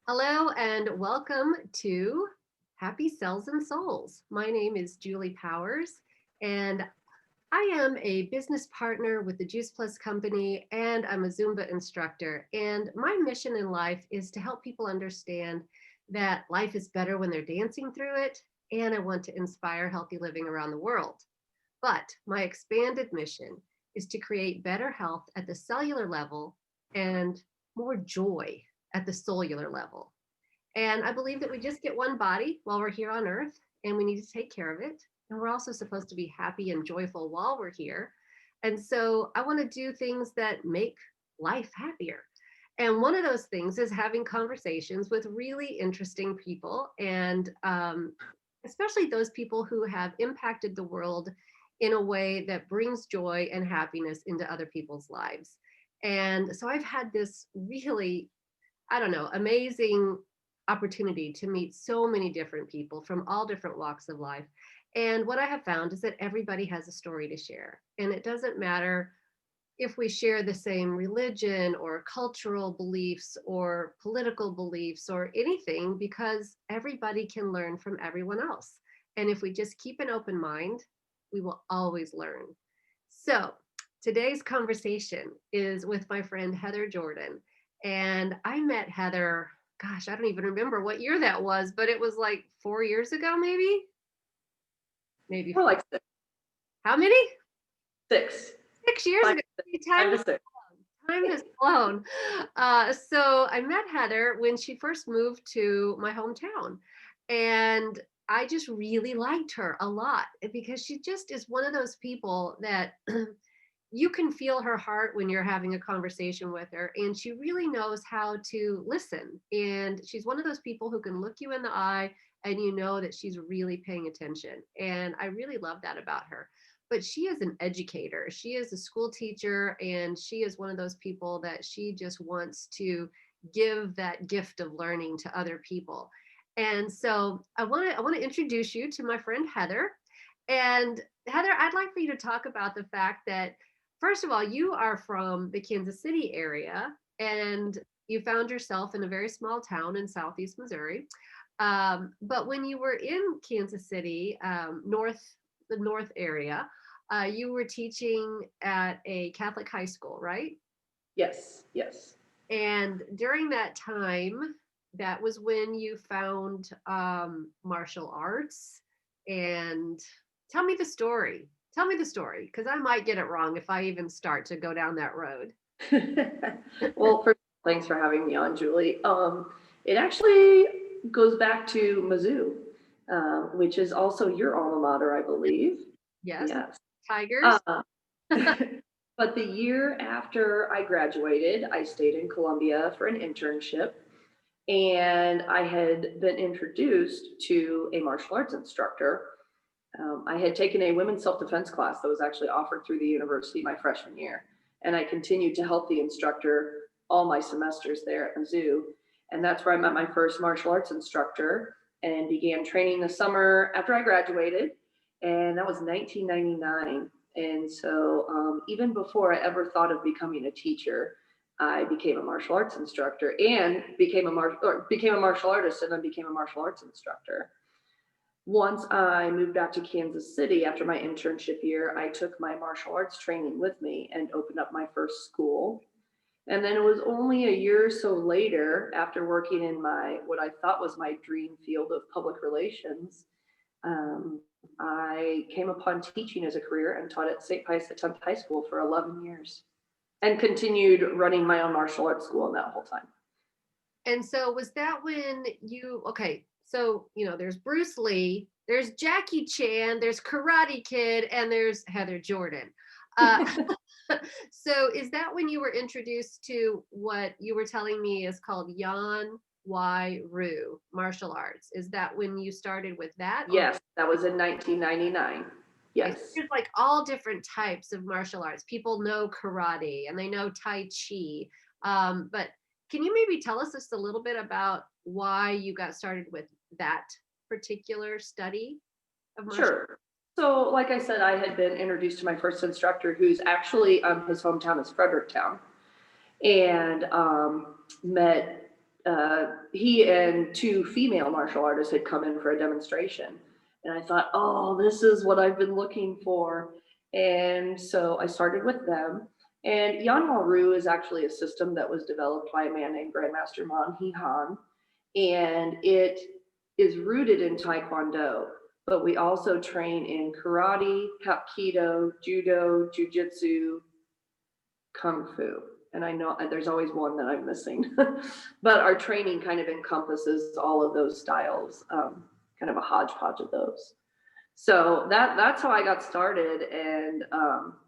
Hello and welcome to Happy Cells and Souls. My name is Julie Powers, and I am a business partner with the Juice Plus company, and I'm a Zumba instructor. And my mission in life is to help people understand that life is better when they're dancing through it, and I want to inspire healthy living around the world. But my expanded mission is to create better health at the cellular level and more joy at the cellular level. And I believe that we just get one body while we're here on earth, and we need to take care of it. And we're also supposed to be happy and joyful while we're here. And so I want to do things that make life happier. And one of those things is having conversations with really interesting people, and especially those people who have impacted the world in a way that brings joy and happiness into other people's lives. And so I've had this really, I don't know, amazing opportunity to meet so many different people from all different walks of life. And what I have found is that everybody has a story to share. And it doesn't matter if we share the same religion or cultural beliefs or political beliefs or anything, because everybody can learn from everyone else. And if we just keep an open mind, we will always learn. So today's conversation is with my friend Heather Jordan. And I met Heather, gosh, I don't even remember what year that was, but it was like 4 years ago, maybe? Maybe More four. like six. How many? Six. 6 years Five ago. to six. Time 5 to 6. time has flown. So I met Heather when she first moved to my hometown. And I just really liked her a lot because she just is one of those people that you can feel her heart when you're having a conversation with her. And she really knows how to listen. And she's one of those people who can look you in the eye and you know that she's really paying attention. And I really love that about her. But she is an educator. She is a school teacher, and she is one of those people that she just wants to give that gift of learning to other people. And so I want to introduce you to my friend Heather. And Heather, I'd like for you to talk about the fact that, first of all, you are from the Kansas City area, and you found yourself in a very small town in Southeast Missouri. But when you were in Kansas City, the North area, you were teaching at a Catholic high school, right? Yes, yes. And during that time, that was when you found martial arts. And tell me the story. Tell me the story, because I might get it wrong if I even start to go down that road. Well, first, thanks for having me on, Julie. It actually goes back to Mizzou, which is also your alma mater, I believe. Yes, Yes. Tigers. Uh, but the year after I graduated, I stayed in Columbia for an internship, and I had been introduced to a martial arts instructor. I had taken a women's self-defense class that was actually offered through the university my freshman year, and I continued to help the instructor all my semesters there at Mizzou. And that's where I met my first martial arts instructor and began training the summer after I graduated, and that was 1999. And so even before I ever thought of becoming a teacher, I became a martial arts instructor and became a martial artist, and then became a martial arts instructor. Once I moved back to Kansas City after my internship year, I took my martial arts training with me and opened up my first school. And then it was only a year or so later, after working in my what I thought was my dream field of public relations, I came upon teaching as a career and taught at St. Pius X High School for 11 years and continued running my own martial arts school in that whole time. And so was that when okay, so, there's Bruce Lee, there's Jackie Chan, there's Karate Kid, and there's Heather Jordan. Uh, so is that when you were introduced to what you were telling me is called Youn Wha Ryu martial arts? Is that when you started with that? Or Yes, that was in 1999. okay, so Yes. there's like all different types of martial arts. People know karate and they know Tai Chi. But can you maybe tell us just a little bit about why you got started with that particular study of martial arts? Sure. So, like I said, I had been introduced to my first instructor, who's actually his hometown is Fredericktown, and met he and two female martial artists had come in for a demonstration. And I thought, oh, this is what I've been looking for. And so I started with them. And Youn Wha Ryu is actually a system that was developed by a man named Grandmaster Man Hee Han. And it is rooted in Taekwondo, but we also train in karate, hapkido, judo, jujitsu, kung fu. And I know there's always one that I'm missing, but our training kind of encompasses all of those styles, kind of a hodgepodge of those. So that's how I got started. And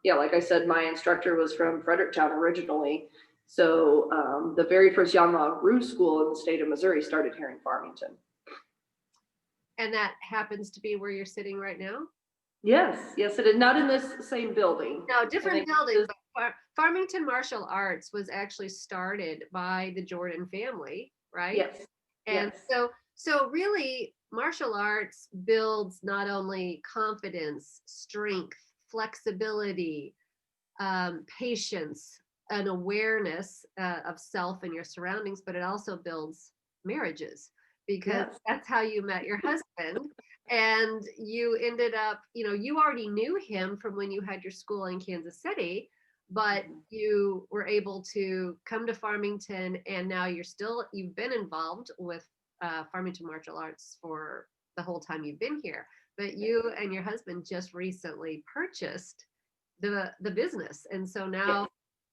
yeah, like I said, my instructor was from Fredericktown originally. So the very first Youn Wha Ryu school in the state of Missouri started here in Farmington. And that happens to be where you're sitting right now? Yes, yes, it is. Not in this same building. No, different building. Farmington Martial Arts was actually started by the Jordan family, right? Yes. And yes. so really martial arts builds not only confidence, strength, flexibility, patience, an awareness of self and your surroundings, but it also builds marriages, because Yes. that's how you met your husband. And you ended up, you already knew him from when you had your school in Kansas City, but you were able to come to Farmington, and now you've been involved with Farmington Martial Arts for the whole time you've been here. But you and your husband just recently purchased the business, and so now Yes.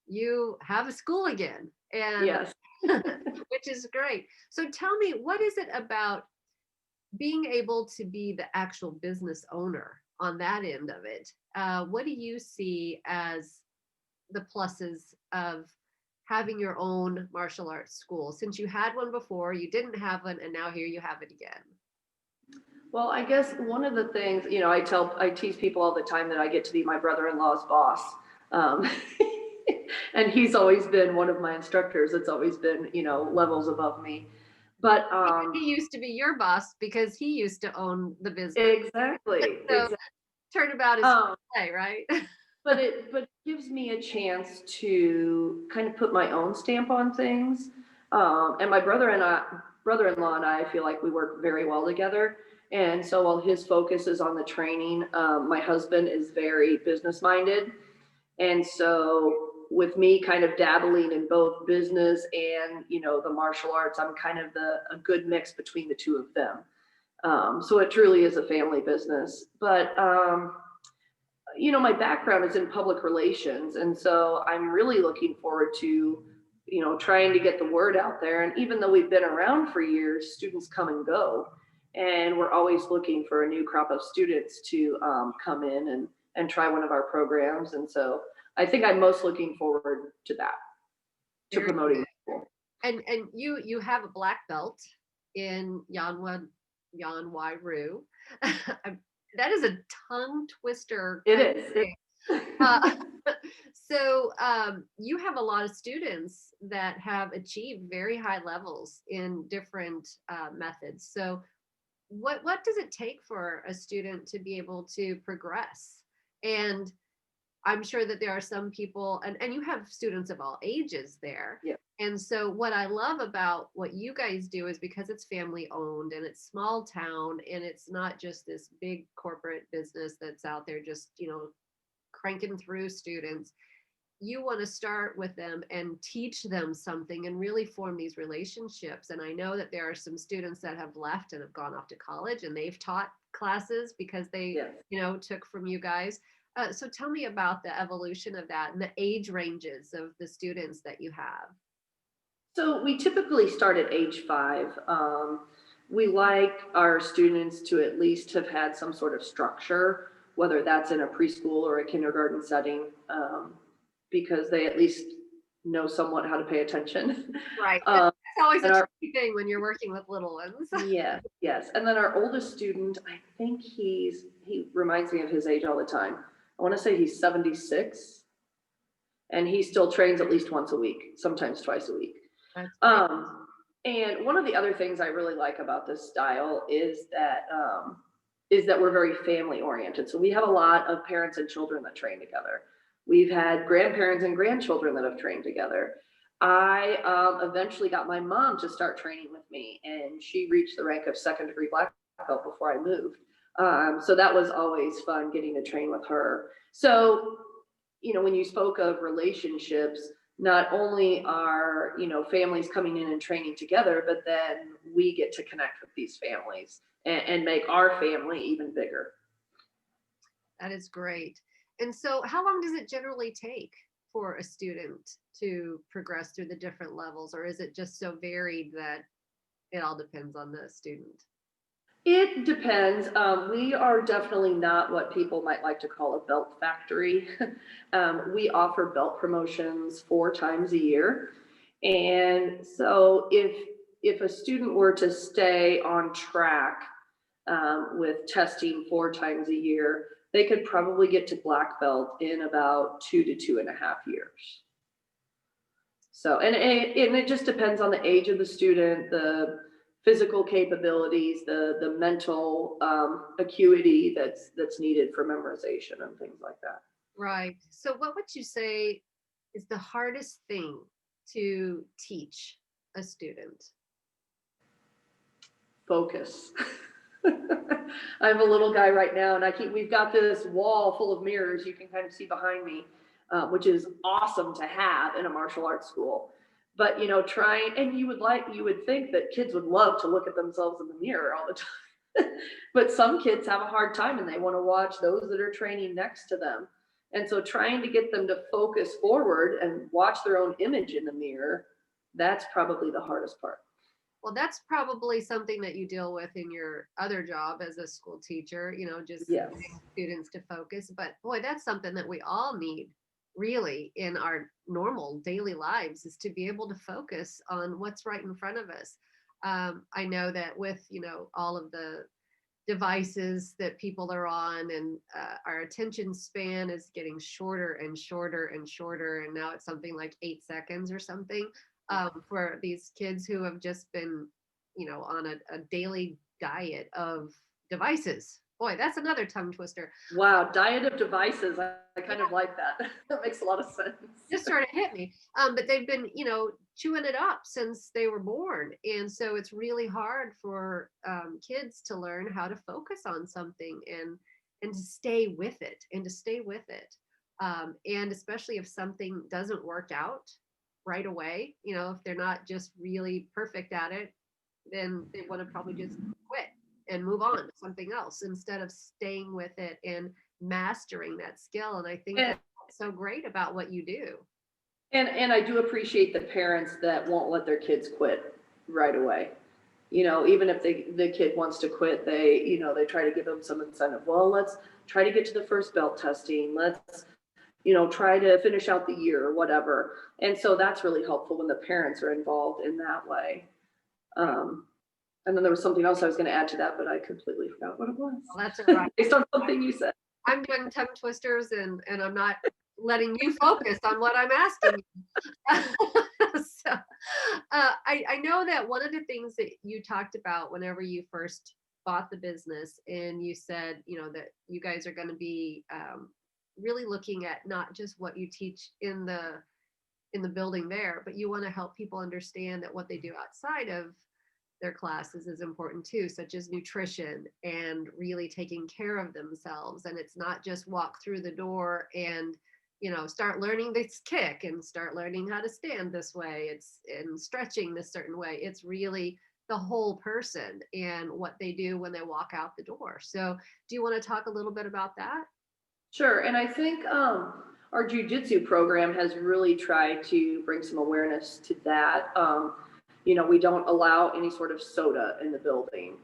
you have a school again, and Yes. which is great. So tell me, what is it about being able to be the actual business owner on that end of it? What do you see as the pluses of having your own martial arts school? Since you had one before, you didn't have one, and now here you have it again. Well, I guess one of the things, I tease people all the time that I get to be my brother-in-law's boss. Um, and he's always been one of my instructors. It's always been, levels above me. But He used to be your boss because he used to own the business. exactly. So Exactly. turnabout is play, right? But it gives me a chance to kind of put my own stamp on things. And my brother-in-law and I feel like we work very well together. And so while his focus is on the training, my husband is very business minded. And so with me kind of dabbling in both business and, the martial arts, I'm kind of a good mix between the two of them. So it truly is a family business. But my background is in public relations, and so I'm really looking forward to, trying to get the word out there. And even though we've been around for years, students come and go, and we're always looking for a new crop of students to come in and try one of our programs. And so I think I'm most looking forward to that, to promoting the school. And you have a black belt in Youn Wha Ryu. That is a tongue twister. It is. So you have a lot of students that have achieved very high levels in different methods. So what does it take for a student to be able to progress? And I'm sure that there are some people, and you have students of all ages there. Yeah. And so what I love about what you guys do is, because it's family owned and it's small town, and it's not just this big corporate business that's out there just, cranking through students. You want to start with them and teach them something and really form these relationships. And I know that there are some students that have left and have gone off to college, and they've taught classes because they, took from you guys. So tell me about the evolution of that and the age ranges of the students that you have. So we typically start at age 5. We like our students to at least have had some sort of structure, whether that's in a preschool or a kindergarten setting, because they at least know somewhat how to pay attention. Right. That's always a tricky thing when you're working with little ones. Yes, yes. And then our oldest student, I think he reminds me of his age all the time. I want to say he's 76, and he still trains at least once a week, sometimes twice a week. And one of the other things I really like about this style is that we're very family oriented. So we have a lot of parents and children that train together. We've had grandparents and grandchildren that have trained together. I eventually got my mom to start training with me, and she reached the rank of second degree black belt before I moved. So that was always fun getting to train with her. So, when you spoke of relationships, not only are, families coming in and training together, but then we get to connect with these families and make our family even bigger. That is great. And so, how long does it generally take for a student to progress through the different levels, or is it just so varied that it all depends on the student? It depends. We are definitely not what people might like to call a belt factory. We offer belt promotions 4 times a year. And so if a student were to stay on track with testing 4 times a year, they could probably get to black belt in about 2 to 2.5 years. So, and it just depends on the age of the student, the physical capabilities, the mental acuity that's needed for memorization and things like that. Right. So, what would you say is the hardest thing to teach a student? Focus. I have a little guy right now, and we've got this wall full of mirrors you can kind of see behind me, which is awesome to have in a martial arts school. But trying, and you would think that kids would love to look at themselves in the mirror all the time. But some kids have a hard time and they want to watch those that are training next to them. And so trying to get them to focus forward and watch their own image in the mirror, that's probably the hardest part. Well, that's probably something that you deal with in your other job as a school teacher, just Yes. getting students to focus. But boy, that's something that we all need really in our normal daily lives, is to be able to focus on what's right in front of us. I know that with, all of the devices that people are on, and our attention span is getting shorter and shorter and shorter, and now it's something like 8 seconds or something, for these kids who have just been on a daily diet of devices. Boy, that's another tongue twister. Wow, diet of devices. I kind of like that. That makes a lot of sense. Just sort of hit me. But they've been, chewing it up since they were born. And so it's really hard for kids to learn how to focus on something, and to stay with it and to stay with it. And especially if something doesn't work out right away, if they're not just really perfect at it, then they want to probably just quit and move on to something else instead of staying with it and mastering that skill. And I think And, that's so great about what you do. and I do appreciate the parents that won't let their kids quit right away. Even if the kid wants to quit, they try to give them some incentive. Well, let's try to get to the first belt testing. Let's, try to finish out the year or whatever. And so that's really helpful when the parents are involved in that way. Um, and then there was something else I was going to add to that, but I completely forgot what it was. Well, that's all right. Based on something you said. I'm doing tongue twisters, and I'm not letting you focus on what I'm asking you. So, I know that one of the things that you talked about whenever you first bought the business, and you said, that you guys are going to be really looking at not just what you teach in the building there, but you want to help people understand that what they do outside of their classes is important too, such as nutrition and really taking care of themselves. And it's not just walk through the door and start learning this kick and start learning how to stand this way. It's in stretching this certain way. It's really the whole person and what they do when they walk out the door. So do you want to talk a little bit about that? Sure. And I think our jujitsu program has really tried to bring some awareness to that. We don't allow any sort of soda in the building,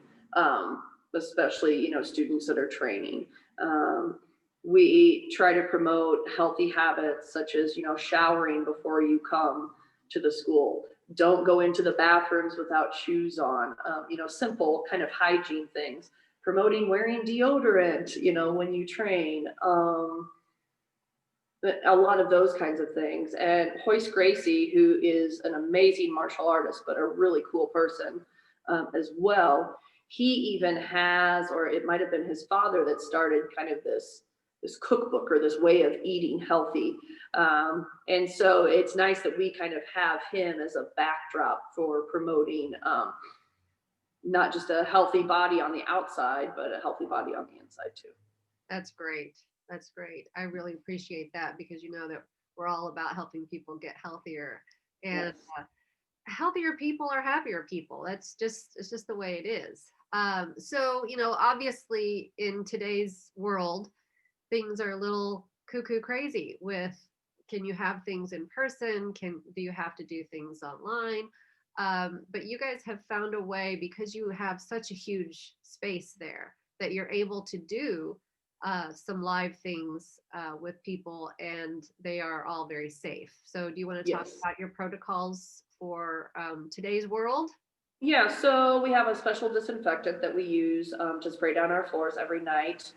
especially, students that are training. We try to promote healthy habits such as, showering before you come to the school. Don't go into the bathrooms without shoes on, simple kind of hygiene things. Promoting wearing deodorant, when you train. A lot of those kinds of things. And Hoist Gracie, who is an amazing martial artist, but a really cool person as well, he even has, or it might have been his father that started kind of this this cookbook or this way of eating healthy. And so it's nice that we kind of have him as a backdrop for promoting not just a healthy body on the outside, but a healthy body on the inside too. That's great. That's great. I really appreciate that because you know that we're all about helping people get healthier, and Yes. healthier people are happier people. It's just the way it is. So you know, obviously in today's world, things are a little cuckoo crazy with, can you have things in person? Do you have to do things online? But you guys have found a way, because you have such a huge space there, that you're able to do some live things with people, and they are all very safe. So do you want to talk Yes. about your protocols for today's world? Yeah, so we have a special disinfectant that we use to spray down our floors every night.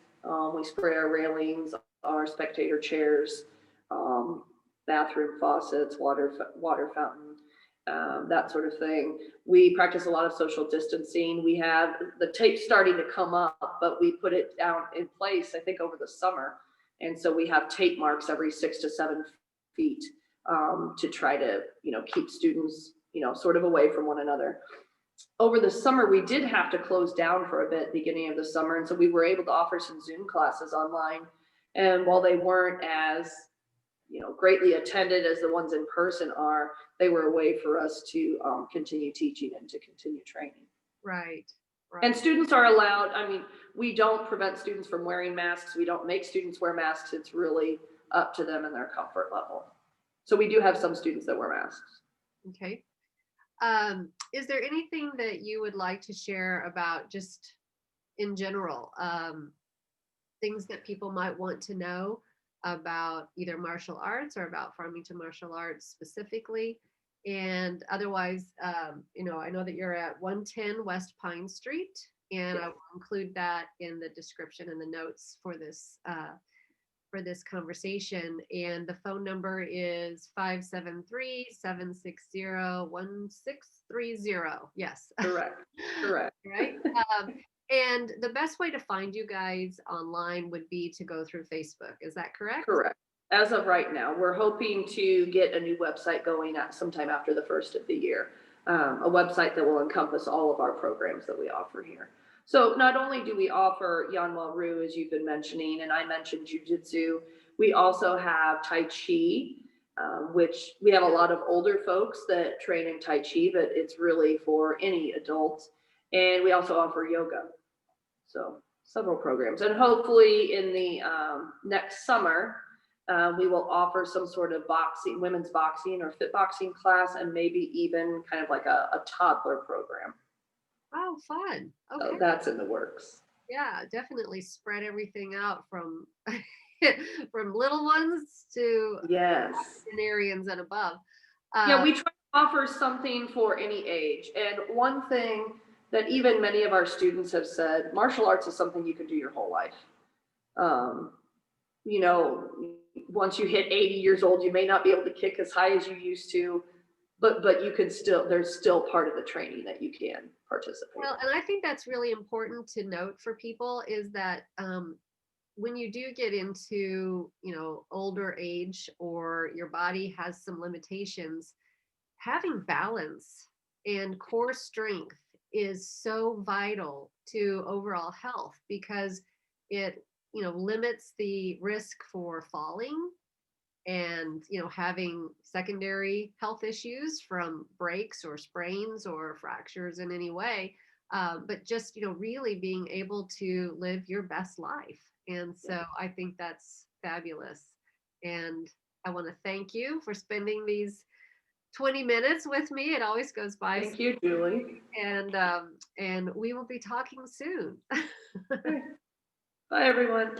We spray our railings, our spectator chairs, um, bathroom faucets, water fountain, that sort of thing. We practice a lot of social distancing. We have the tape starting to come up, but we put it down in place, I think, over the summer. And so we have tape marks every 6 to 7 feet to try to, keep students, sort of away from one another. Over the summer, we did have to close down for a bit beginning of the summer. And so we were able to offer some Zoom classes online. And while they weren't as, greatly attended as the ones in person are, they were a way for us to continue teaching and to continue training. Right, And right. students are allowed, I mean, we don't prevent students from wearing masks. We don't make students wear masks. It's really up to them and their comfort level. So we do have some students that wear masks. Okay. Is there anything that you would like to share about, just in general, things that people might want to know about either martial arts or about Farmington Martial Arts specifically? And otherwise, I know that you're at 110 West Pine Street, and I Yes. will include that in the description and the notes for this conversation. And the phone number is 573-760-1630. Yes. Correct. Correct. Right. And the best way to find you guys online would be to go through Facebook. Is that correct? Correct. As of right now, we're hoping to get a new website going at sometime after the first of the year. A website that will encompass all of our programs that we offer here. So not only do we offer Youn Wha Ryu, as you've been mentioning, and I mentioned jujitsu, we also have Tai Chi, which we have a lot of older folks that train in Tai Chi, but it's really for any adult. And we also offer yoga. So several programs, and hopefully in the next summer, we will offer some sort of boxing, women's boxing or fit boxing class, and maybe even kind of like a toddler program. Oh, fun. So Okay. that's in the works. Yeah, definitely spread everything out from from little ones to Yes. octogenarians and above. Yeah, Uh, we try to offer something for any age. And one thing that even many of our students have said, martial arts is something you can do your whole life. Um, you know, once you hit 80 years old, you may not be able to kick as high as you used to, but you can still, there's still part of the training that you can participate well, and I think that's really important to note for people, is that when you do get into, older age, or your body has some limitations, having balance and core strength is so vital to overall health, because it, limits the risk for falling and, having secondary health issues from breaks or sprains or fractures in any way. But just, really being able to live your best life. And in. so I think that's fabulous. And I want to thank you for spending these 20 minutes with me. It always goes by. Thank you, Julie. And we will be talking soon. Okay. Bye, everyone.